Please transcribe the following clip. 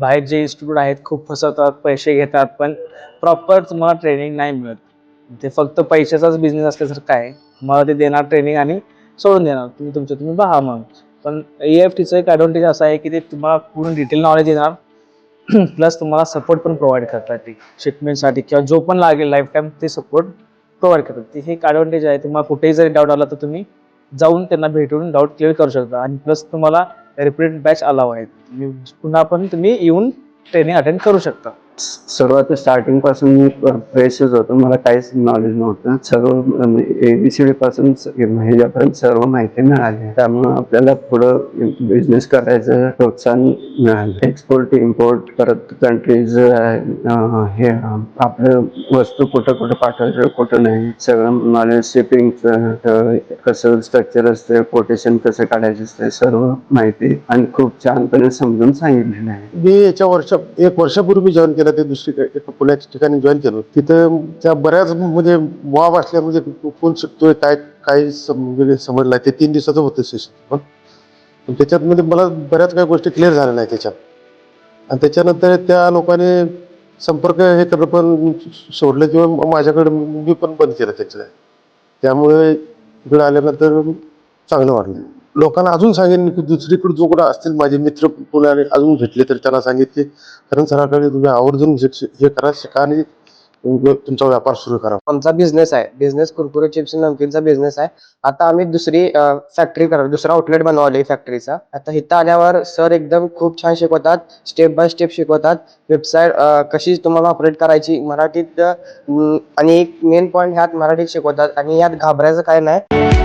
बाहेर जे इन्स्टिट्यूट आहेत खूप फसवतात, पैसे घेतात, पण प्रॉपर तुम्हाला ट्रेनिंग नाही मिळत. ते फक्त पैशाचाच बिझनेस असल्यासारखं आहे. मला ते देणार ट्रेनिंग आणि सोडून देणार. तुम्ही पहा मग. पण EFTचं एक ॲडव्हांटेज असं आहे की ते तुम्हाला पूर्ण डिटेल नॉलेज देणार प्लस तुम्हाला सपोर्ट पण प्रोव्हाइड करतात ते शिकण्यासाठी किंवा जो पण लागेल लाईफ टाईम ते सपोर्ट प्रोव्हाइड करतात. ते हे एक ॲडव्हांटेज आहे. तुम्हाला कुठेही जरी डाऊट आला तर तुम्ही जाऊन त्यांना भेटून डाऊट क्लिअर करू शकता आणि प्लस तुम्हाला रिपीट बॅच अलाव आहेत. पुन्हा पण तुम्ही येऊन ट्रेनिंग अटेंड करू शकता. सुरुवात स्टार्टिंग पासून मी फ्रेशच होतो, मला काहीच नॉलेज नव्हतं. सर्व ABCD पासून ह्याच्यापर्यंत सर्व माहिती मिळाली. त्यामुळे आपल्याला पुढं बिझनेस करायचं प्रोत्साहन मिळालं. एक्सपोर्ट इम्पोर्ट परत कंट्रीज हे आपलं वस्तू कुठं कुठं पाठवायचं कुठं नाही सगळं नॉलेज. शिपिंगचं कसं स्ट्रक्चर असतं, कोटेशन कसं काढायचं असतं, सर्व माहिती आणि खूप छानपणे समजून सांगितलेलं आहे. मी याच्या एक वर्षापूर्वी जॉईन केलं. ते दुसरीकडे एका पुण्याच्या ठिकाणी जॉईन केलं. तिथं त्या बऱ्याच म्हणजे वाव असल्या म्हणजे कोण शिकतोय काय काही समजलं. ते 3 दिवसाचं होतं सेशन, पण त्याच्यात म्हणजे मला बऱ्याच काही गोष्टी क्लिअर झाल्या नाही त्याच्यात. आणि त्याच्यानंतर त्या लोकांनी संपर्क हे करणं पण सोडलं किंवा माझ्याकडे मी पण बंद केलं त्याच्या. त्यामुळे इकडे आल्यानंतर चांगलं वाटलं. लोकांना अजून सांगेन की दुसरीकडे जो कुठं असतील माझे मित्र पुण्याने अजून भेटले तर त्यांना सांगितले कारण सराकडे तुम्ही आवर्जून हे करा, शिका आणि तुमचा व्यापार सुरू करा. आमचा बिझनेस आहे, बिझनेस कुरकुरे चिप्स नमकीनचा बिझनेस आहे. आता आम्ही दुसरी फॅक्टरी करावं, दुसरा आउटलेट बनवले फॅक्टरीचा. आता इथं आल्यावर सर एकदम खूप छान शिकवतात, स्टेप बाय स्टेप शिकवतात. वेबसाईट कशी तुम्हाला ऑपरेट करायची मराठीत आणि एक मेन पॉईंट ह्यात मराठीत शिकवतात आणि यात घाबरायचं काय नाही.